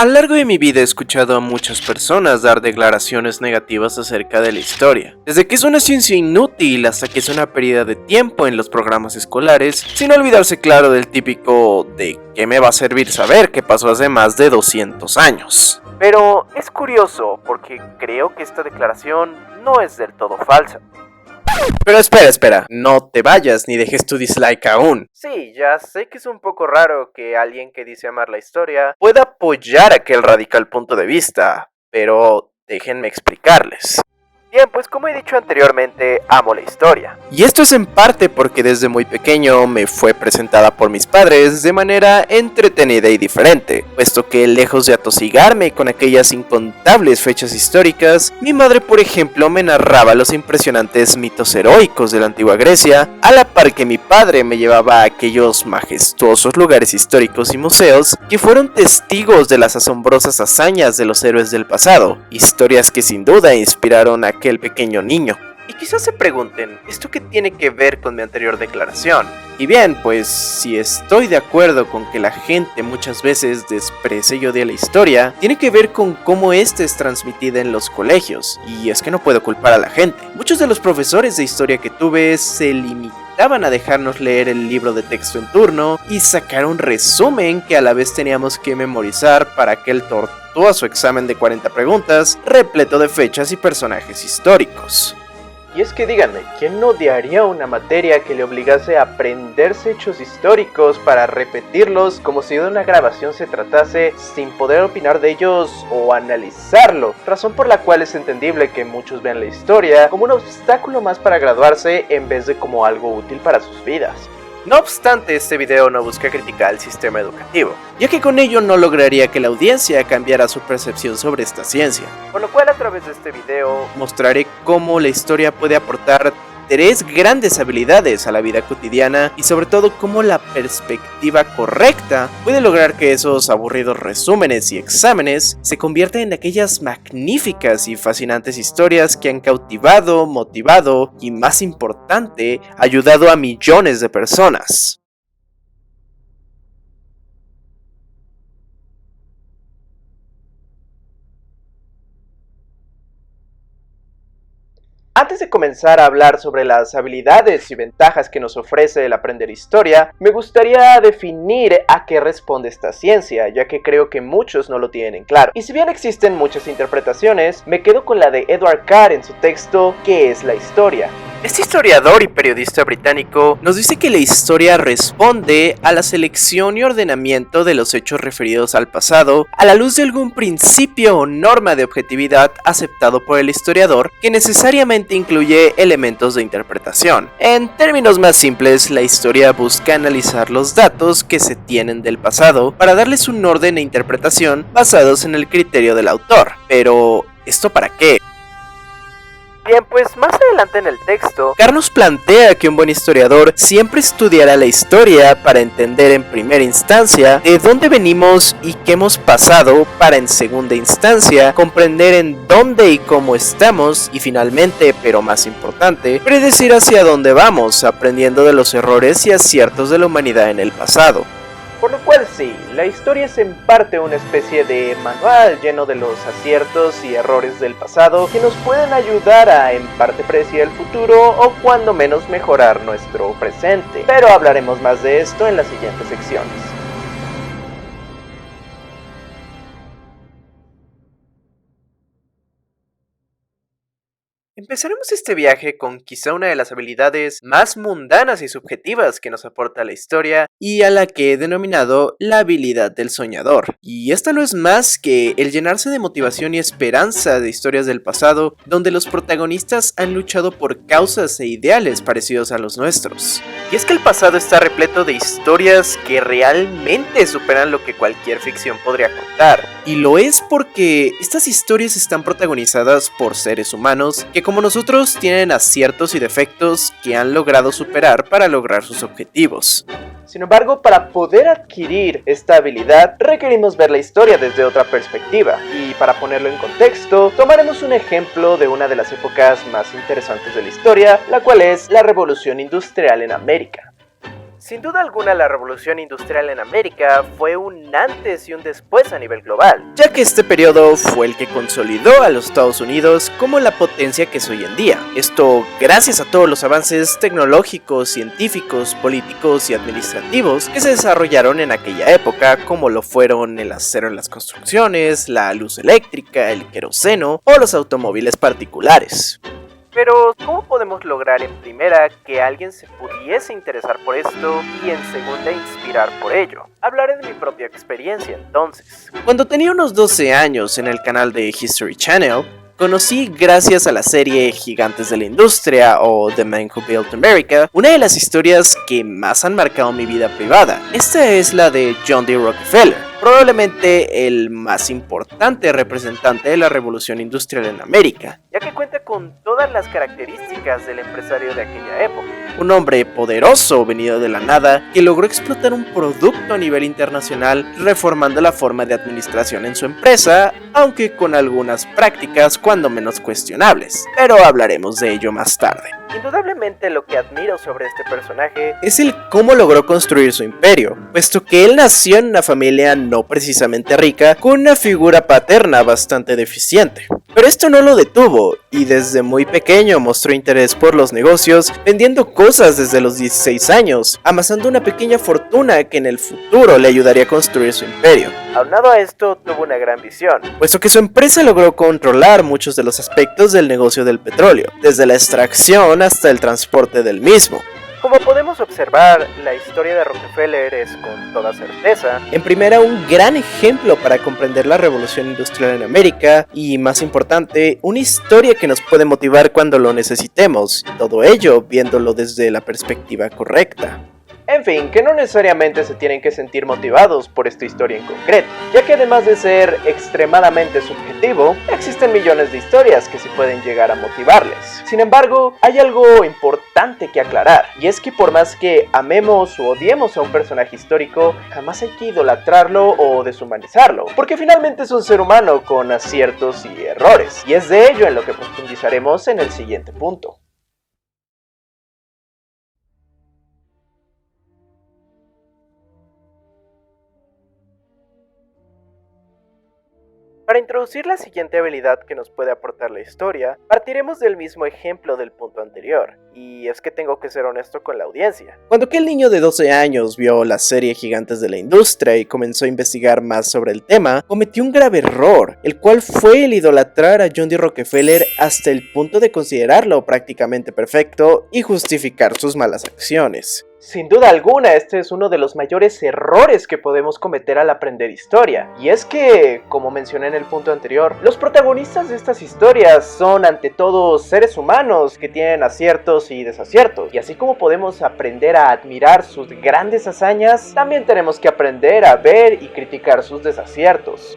A lo largo de mi vida he escuchado a muchas personas dar declaraciones negativas acerca de la historia, desde que es una ciencia inútil hasta que es una pérdida de tiempo en los programas escolares, sin olvidarse claro del típico de ¿qué me va a servir saber qué pasó hace más de 200 años? Pero es curioso porque creo que esta declaración no es del todo falsa. Pero espera, no te vayas ni dejes tu dislike aún. Sí, ya sé que es un poco raro que alguien que dice amar la historia pueda apoyar aquel radical punto de vista, pero déjenme explicarles. Bien, pues como he dicho anteriormente, amo la historia. Y esto es en parte porque desde muy pequeño me fue presentada por mis padres de manera entretenida y diferente, puesto que lejos de atosigarme con aquellas incontables fechas históricas, mi madre por ejemplo me narraba los impresionantes mitos heroicos de la antigua Grecia, a la par que mi padre me llevaba a aquellos majestuosos lugares históricos y museos que fueron testigos de las asombrosas hazañas de los héroes del pasado, historias que sin duda inspiraron a aquel pequeño niño. Y quizás se pregunten, ¿esto qué tiene que ver con mi anterior declaración? Y bien, pues si estoy de acuerdo con que la gente muchas veces desprecia y odia la historia, tiene que ver con cómo esta es transmitida en los colegios, y es que no puedo culpar a la gente. Muchos de los profesores de historia que tuve se limitaban a dejarnos leer el libro de texto en turno y sacar un resumen que a la vez teníamos que memorizar para aquel tortuoso examen de 40 preguntas repleto de fechas y personajes históricos. Y es que díganme, ¿quién odiaría una materia que le obligase a aprenderse hechos históricos para repetirlos como si de una grabación se tratase sin poder opinar de ellos o analizarlo? Razón por la cual es entendible que muchos vean la historia como un obstáculo más para graduarse en vez de como algo útil para sus vidas. No obstante, este video no busca criticar el sistema educativo, ya que con ello no lograría que la audiencia cambiara su percepción sobre esta ciencia. Por lo cual a través de este video mostraré cómo la historia puede aportar tres grandes habilidades a la vida cotidiana y sobre todo cómo la perspectiva correcta puede lograr que esos aburridos resúmenes y exámenes se conviertan en aquellas magníficas y fascinantes historias que han cautivado, motivado y, más importante, ayudado a millones de personas. Antes de comenzar a hablar sobre las habilidades y ventajas que nos ofrece el aprender historia, me gustaría definir a qué responde esta ciencia, ya que creo que muchos no lo tienen en claro. Y si bien existen muchas interpretaciones, me quedo con la de Edward Carr en su texto ¿Qué es la historia? Este historiador y periodista británico nos dice que la historia responde a la selección y ordenamiento de los hechos referidos al pasado a la luz de algún principio o norma de objetividad aceptado por el historiador que necesariamente incluye elementos de interpretación. En términos más simples, la historia busca analizar los datos que se tienen del pasado para darles un orden e interpretación basados en el criterio del autor. Pero, ¿esto para qué? Bien, pues más adelante en el texto, Carr nos plantea que un buen historiador siempre estudiará la historia para entender en primera instancia de dónde venimos y qué hemos pasado, para en segunda instancia comprender en dónde y cómo estamos y finalmente, pero más importante, predecir hacia dónde vamos, aprendiendo de los errores y aciertos de la humanidad en el pasado. Por lo cual sí, la historia es en parte una especie de manual lleno de los aciertos y errores del pasado que nos pueden ayudar a en parte predecir el futuro o cuando menos mejorar nuestro presente. Pero hablaremos más de esto en las siguientes secciones. Empezaremos este viaje con quizá una de las habilidades más mundanas y subjetivas que nos aporta la historia y a la que he denominado la habilidad del soñador. Y esta no es más que el llenarse de motivación y esperanza de historias del pasado donde los protagonistas han luchado por causas e ideales parecidos a los nuestros. Y es que el pasado está repleto de historias que realmente superan lo que cualquier ficción podría contar. Y lo es porque estas historias están protagonizadas por seres humanos que como nosotros tienen aciertos y defectos que han logrado superar para lograr sus objetivos. Sin embargo, para poder adquirir esta habilidad, requerimos ver la historia desde otra perspectiva. Y para ponerlo en contexto, tomaremos un ejemplo de una de las épocas más interesantes de la historia, la cual es la Revolución Industrial en América. Sin duda alguna, la revolución industrial en América fue un antes y un después a nivel global, ya que este periodo fue el que consolidó a los Estados Unidos como la potencia que es hoy en día. Esto gracias a todos los avances tecnológicos, científicos, políticos y administrativos que se desarrollaron en aquella época, como lo fueron el acero en las construcciones, la luz eléctrica, el queroseno o los automóviles particulares. Pero, ¿cómo podemos lograr en primera que alguien se pudiese interesar por esto y en segunda inspirar por ello? Hablaré de mi propia experiencia entonces. Cuando tenía unos 12 años en el canal de History Channel, conocí gracias a la serie Gigantes de la Industria o The Man Who Built America, una de las historias que más han marcado mi vida privada. Esta es la de John D. Rockefeller, probablemente el más importante representante de la revolución industrial en América, ya que cuenta con todas las características del empresario de aquella época. Un hombre poderoso venido de la nada que logró explotar un producto a nivel internacional reformando la forma de administración en su empresa, aunque con algunas prácticas cuando menos cuestionables, pero hablaremos de ello más tarde. Indudablemente lo que admiro sobre este personaje es el cómo logró construir su imperio, puesto que él nació en una familia no precisamente rica, con una figura paterna bastante deficiente. Pero esto no lo detuvo, y desde muy pequeño mostró interés por los negocios, vendiendo cosas desde los 16 años, amasando una pequeña fortuna que en el futuro le ayudaría a construir su imperio. Aunado a esto, tuvo una gran visión, puesto que su empresa logró controlar muchos de los aspectos del negocio del petróleo, desde la extracción hasta el transporte del mismo. Como podemos observar, la historia de Rockefeller es con toda certeza, en primera, un gran ejemplo para comprender la revolución industrial en América y, más importante, una historia que nos puede motivar cuando lo necesitemos, todo ello viéndolo desde la perspectiva correcta. En fin, que no necesariamente se tienen que sentir motivados por esta historia en concreto, ya que además de ser extremadamente subjetivo, existen millones de historias que sí pueden llegar a motivarles. Sin embargo, hay algo importante que aclarar, y es que por más que amemos o odiemos a un personaje histórico, jamás hay que idolatrarlo o deshumanizarlo, porque finalmente es un ser humano con aciertos y errores, y es de ello en lo que profundizaremos en el siguiente punto. Para introducir la siguiente habilidad que nos puede aportar la historia, partiremos del mismo ejemplo del punto anterior, y es que tengo que ser honesto con la audiencia. Cuando aquel niño de 12 años vio la serie Gigantes de la Industria y comenzó a investigar más sobre el tema, cometió un grave error, el cual fue el idolatrar a John D. Rockefeller hasta el punto de considerarlo prácticamente perfecto y justificar sus malas acciones. Sin duda alguna, este es uno de los mayores errores que podemos cometer al aprender historia, y es que, como mencioné en el punto anterior, los protagonistas de estas historias son ante todo seres humanos que tienen aciertos y desaciertos, y así como podemos aprender a admirar sus grandes hazañas, también tenemos que aprender a ver y criticar sus desaciertos.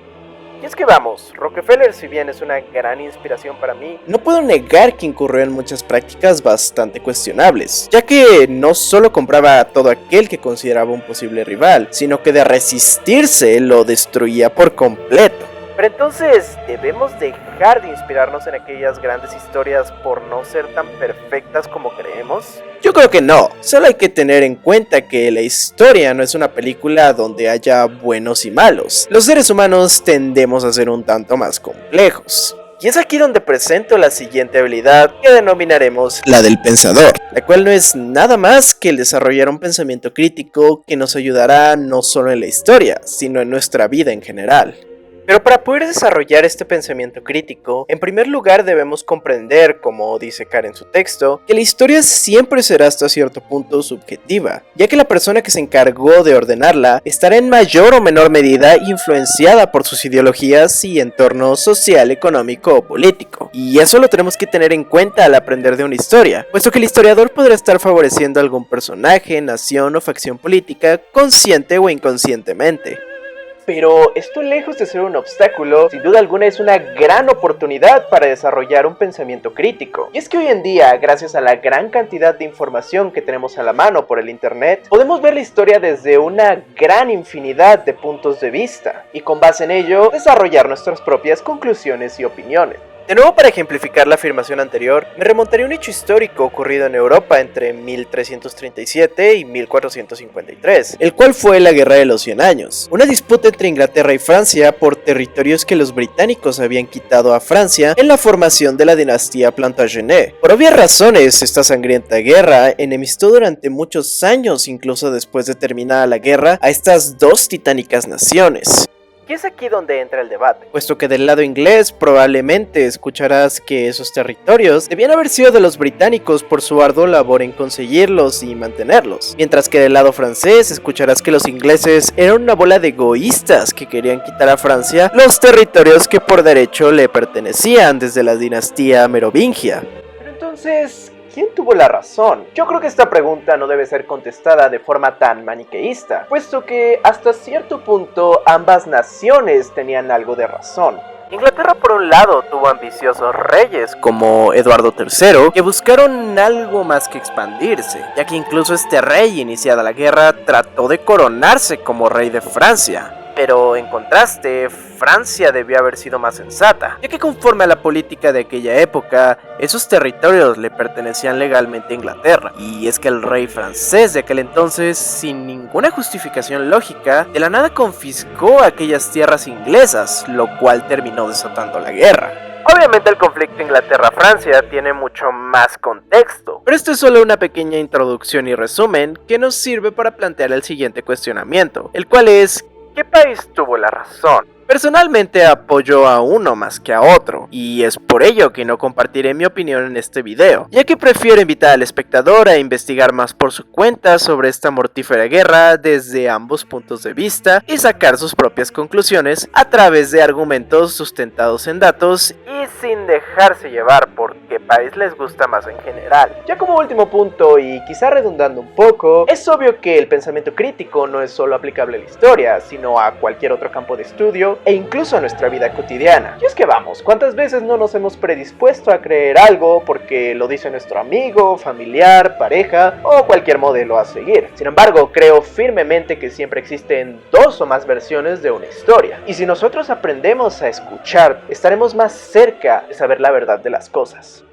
Y es que vamos, Rockefeller, si bien es una gran inspiración para mí, no puedo negar que incurrió en muchas prácticas bastante cuestionables, ya que no solo compraba a todo aquel que consideraba un posible rival, sino que de resistirse lo destruía por completo. Pero entonces, ¿debemos dejar de inspirarnos en aquellas grandes historias por no ser tan perfectas como creemos? Yo creo que no, solo hay que tener en cuenta que la historia no es una película donde haya buenos y malos. Los seres humanos tendemos a ser un tanto más complejos. Y es aquí donde presento la siguiente habilidad que denominaremos la del pensador, la cual no es nada más que el desarrollar un pensamiento crítico que nos ayudará no solo en la historia, sino en nuestra vida en general. Pero para poder desarrollar este pensamiento crítico, en primer lugar debemos comprender, como dice Karen en su texto, que la historia siempre será hasta cierto punto subjetiva, ya que la persona que se encargó de ordenarla estará en mayor o menor medida influenciada por sus ideologías y entorno social, económico o político. Y eso lo tenemos que tener en cuenta al aprender de una historia, puesto que el historiador podrá estar favoreciendo a algún personaje, nación o facción política, consciente o inconscientemente. Pero esto, lejos de ser un obstáculo, sin duda alguna es una gran oportunidad para desarrollar un pensamiento crítico. Y es que hoy en día, gracias a la gran cantidad de información que tenemos a la mano por el internet, podemos ver la historia desde una gran infinidad de puntos de vista, y con base en ello, desarrollar nuestras propias conclusiones y opiniones. De nuevo, para ejemplificar la afirmación anterior, me remontaré a un hecho histórico ocurrido en Europa entre 1337 y 1453, el cual fue la Guerra de los 100 Años, una disputa entre Inglaterra y Francia por territorios que los británicos habían quitado a Francia en la formación de la dinastía Plantagenet. Por obvias razones, esta sangrienta guerra enemistó durante muchos años, incluso después de terminada la guerra, a estas dos titánicas naciones. Y es aquí donde entra el debate, puesto que del lado inglés probablemente escucharás que esos territorios debían haber sido de los británicos por su ardua labor en conseguirlos y mantenerlos, mientras que del lado francés escucharás que los ingleses eran una bola de egoístas que querían quitar a Francia los territorios que por derecho le pertenecían desde la dinastía merovingia. Pero entonces, ¿quién tuvo la razón? Yo creo que esta pregunta no debe ser contestada de forma tan maniqueísta, puesto que hasta cierto punto ambas naciones tenían algo de razón. Inglaterra por un lado tuvo ambiciosos reyes como Eduardo III que buscaron algo más que expandirse, ya que incluso este rey, iniciada la guerra, trató de coronarse como rey de Francia. Pero en contraste, Francia debió haber sido más sensata, ya que conforme a la política de aquella época, esos territorios le pertenecían legalmente a Inglaterra. Y es que el rey francés de aquel entonces, sin ninguna justificación lógica, de la nada confiscó aquellas tierras inglesas, lo cual terminó desatando la guerra. Obviamente el conflicto Inglaterra-Francia tiene mucho más contexto, pero esto es solo una pequeña introducción y resumen que nos sirve para plantear el siguiente cuestionamiento, el cual es: ¿qué país tuvo la razón? Personalmente apoyo a uno más que a otro, y es por ello que no compartiré mi opinión en este video, ya que prefiero invitar al espectador a investigar más por su cuenta sobre esta mortífera guerra desde ambos puntos de vista y sacar sus propias conclusiones a través de argumentos sustentados en datos y sin dejarse llevar por qué país les gusta más en general. Ya como último punto, y quizá redundando un poco, es obvio que el pensamiento crítico no es solo aplicable a la historia, sino a cualquier otro campo de estudio e incluso a nuestra vida cotidiana. Y es que vamos, ¿cuántas veces no nos hemos predispuesto a creer algo porque lo dice nuestro amigo, familiar, pareja o cualquier modelo a seguir? Sin embargo, creo firmemente que siempre existen dos o más versiones de una historia, y si nosotros aprendemos a escuchar, estaremos más cerca de saber la verdad de las cosas.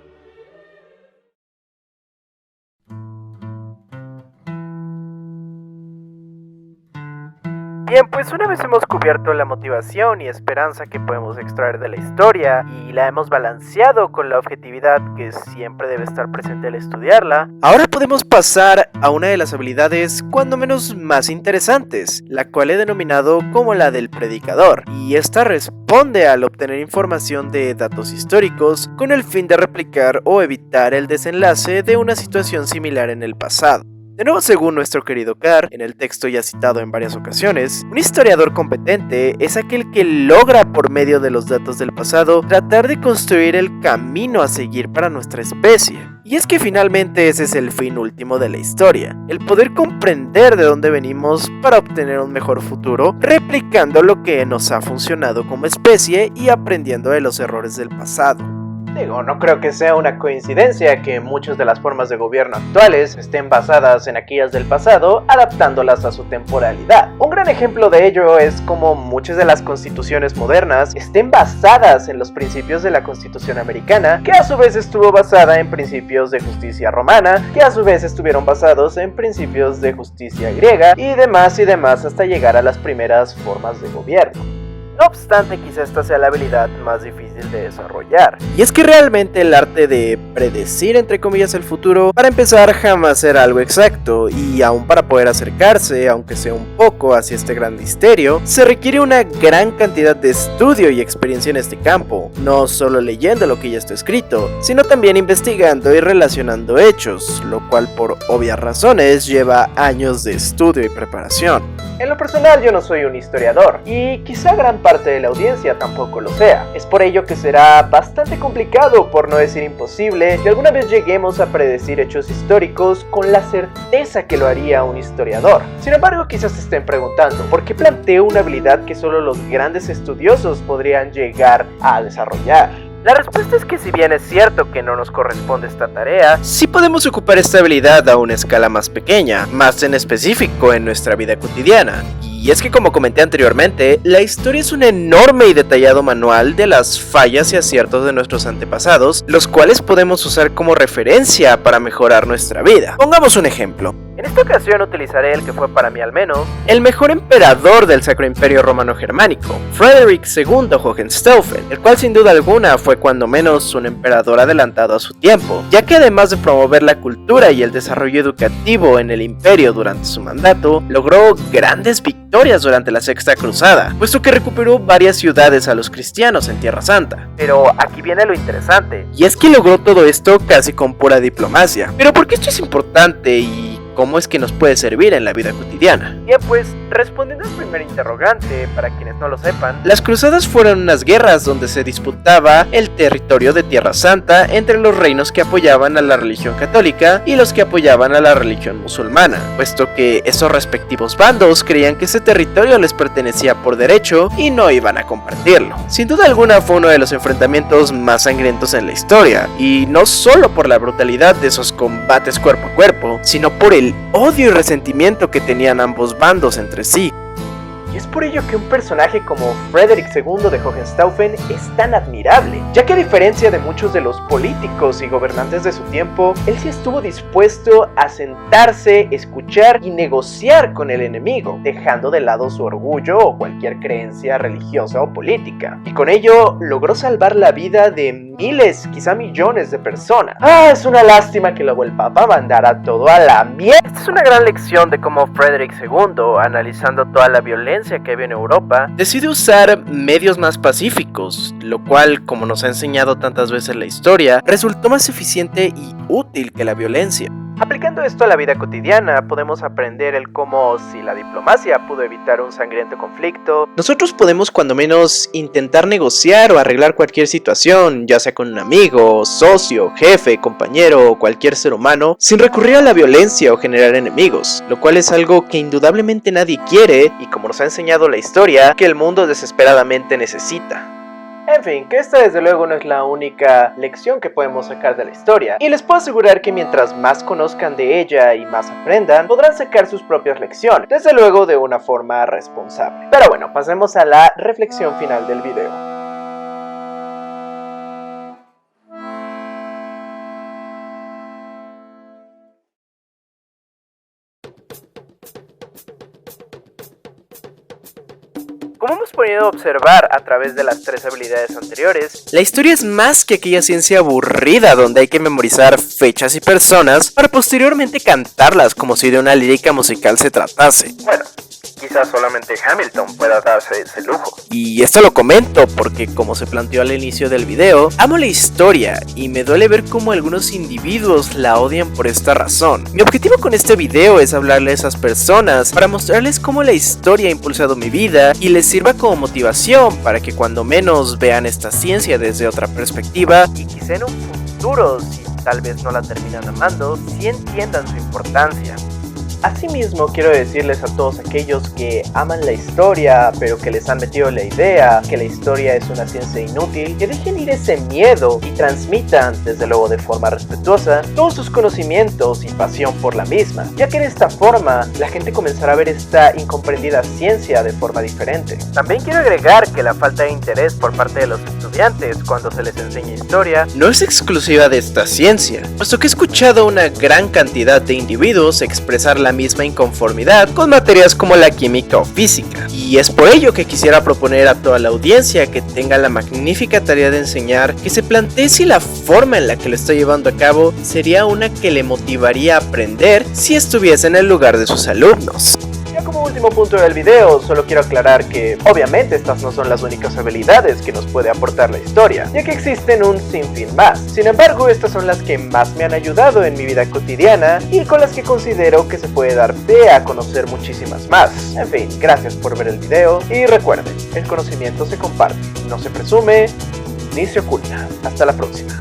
Bien, pues una vez hemos cubierto la motivación y esperanza que podemos extraer de la historia y la hemos balanceado con la objetividad que siempre debe estar presente al estudiarla, ahora podemos pasar a una de las habilidades cuando menos más interesantes, la cual he denominado como la del predicador, y esta responde al obtener información de datos históricos con el fin de replicar o evitar el desenlace de una situación similar en el pasado. De nuevo, según nuestro querido Carr, en el texto ya citado en varias ocasiones, un historiador competente es aquel que logra por medio de los datos del pasado tratar de construir el camino a seguir para nuestra especie. Y es que finalmente ese es el fin último de la historia, el poder comprender de dónde venimos para obtener un mejor futuro, replicando lo que nos ha funcionado como especie y aprendiendo de los errores del pasado. Digo, no creo que sea una coincidencia que muchas de las formas de gobierno actuales estén basadas en aquellas del pasado, adaptándolas a su temporalidad. Un gran ejemplo de ello es como muchas de las constituciones modernas estén basadas en los principios de la Constitución americana, que a su vez estuvo basada en principios de justicia romana, que a su vez estuvieron basados en principios de justicia griega, y demás hasta llegar a las primeras formas de gobierno. No obstante, quizá esta sea la habilidad más difícil de desarrollar. Y es que realmente el arte de predecir, entre comillas, el futuro, para empezar, jamás será algo exacto, y aún para poder acercarse, aunque sea un poco, hacia este gran misterio, se requiere una gran cantidad de estudio y experiencia en este campo, no solo leyendo lo que ya está escrito, sino también investigando y relacionando hechos, lo cual por obvias razones lleva años de estudio y preparación. En lo personal, yo no soy un historiador, y quizá gran parte de la audiencia tampoco lo sea. Es por ello que será bastante complicado, por no decir imposible, que alguna vez lleguemos a predecir hechos históricos con la certeza que lo haría un historiador. Sin embargo, quizás se estén preguntando, ¿por qué planteo una habilidad que solo los grandes estudiosos podrían llegar a desarrollar? La respuesta es que si bien es cierto que no nos corresponde esta tarea, sí podemos ocupar esta habilidad a una escala más pequeña, más en específico en nuestra vida cotidiana. Y Y es que, como comenté anteriormente, la historia es un enorme y detallado manual de las fallas y aciertos de nuestros antepasados, los cuales podemos usar como referencia para mejorar nuestra vida. Pongamos un ejemplo. En esta ocasión utilizaré el que fue para mí al menos el mejor emperador del Sacro Imperio Romano Germánico, Frederick II Hohenstaufen, el cual sin duda alguna fue cuando menos un emperador adelantado a su tiempo, ya que además de promover la cultura y el desarrollo educativo en el imperio durante su mandato, logró grandes victorias durante la Sexta Cruzada, puesto que recuperó varias ciudades a los cristianos en Tierra Santa. Pero aquí viene lo interesante, y es que logró todo esto casi con pura diplomacia. Pero ¿por qué esto es importante y cómo es que nos puede servir en la vida cotidiana? Bien, pues, respondiendo al primer interrogante, para quienes no lo sepan, las cruzadas fueron unas guerras donde se disputaba el territorio de Tierra Santa entre los reinos que apoyaban a la religión católica y los que apoyaban a la religión musulmana, puesto que esos respectivos bandos creían que ese territorio les pertenecía por derecho y no iban a compartirlo. Sin duda alguna fue uno de los enfrentamientos más sangrientos en la historia, y no solo por la brutalidad de esos combates cuerpo a cuerpo, sino por el odio y resentimiento que tenían ambos bandos entre sí. Y es por ello que un personaje como Frederick II de Hohenstaufen es tan admirable, ya que a diferencia de muchos de los políticos y gobernantes de su tiempo, él sí estuvo dispuesto a sentarse, escuchar y negociar con el enemigo, dejando de lado su orgullo o cualquier creencia religiosa o política. Y con ello logró salvar la vida de miles, quizá millones de personas. Es una lástima que luego el Papa mandara todo a la mierda. Esta es una gran lección de cómo Frederick II, analizando toda la violencia que había en Europa, decide usar medios más pacíficos, lo cual, como nos ha enseñado tantas veces la historia, resultó más eficiente y útil que la violencia. Aplicando esto a la vida cotidiana, podemos aprender el cómo, si la diplomacia pudo evitar un sangriento conflicto, nosotros podemos cuando menos intentar negociar o arreglar cualquier situación, ya sea con un amigo, socio, jefe, compañero o cualquier ser humano, sin recurrir a la violencia o generar enemigos, lo cual es algo que indudablemente nadie quiere y, como nos ha enseñado la historia, que el mundo desesperadamente necesita. En fin, que esta desde luego no es la única lección que podemos sacar de la historia, y les puedo asegurar que mientras más conozcan de ella y más aprendan, podrán sacar sus propias lecciones, desde luego de una forma responsable. Pero bueno, pasemos a la reflexión final del video. Como hemos podido observar a través de las tres habilidades anteriores, la historia es más que aquella ciencia aburrida donde hay que memorizar fechas y personas para posteriormente cantarlas como si de una lírica musical se tratase. Bueno, quizás solamente Hamilton pueda darse ese lujo. Y esto lo comento porque, como se planteó al inicio del video, amo la historia y me duele ver cómo algunos individuos la odian por esta razón. Mi objetivo con este video es hablarle a esas personas para mostrarles cómo la historia ha impulsado mi vida y les sirva como motivación para que cuando menos vean esta ciencia desde otra perspectiva y quizá en un futuro, si tal vez no la terminan amando, sí entiendan su importancia. Asimismo, quiero decirles a todos aquellos que aman la historia, pero que les han metido la idea que la historia es una ciencia inútil, que dejen ir ese miedo y transmitan, desde luego de forma respetuosa, todos sus conocimientos y pasión por la misma, ya que de esta forma la gente comenzará a ver esta incomprendida ciencia de forma diferente. También quiero agregar que la falta de interés por parte de los estudiantes cuando se les enseña historia no es exclusiva de esta ciencia, puesto que he escuchado a una gran cantidad de individuos expresar la misma inconformidad con materias como la química o física, y es por ello que quisiera proponer a toda la audiencia que tenga la magnífica tarea de enseñar que se plantee si la forma en la que lo está llevando a cabo sería una que le motivaría a aprender si estuviese en el lugar de sus alumnos. Como último punto del video, solo quiero aclarar que obviamente estas no son las únicas habilidades que nos puede aportar la historia, ya que existen un sinfín más. Sin embargo, estas son las que más me han ayudado en mi vida cotidiana y con las que considero que se puede dar pie a conocer muchísimas más. En fin, gracias por ver el video y recuerden, el conocimiento se comparte, no se presume ni se oculta. Hasta la próxima.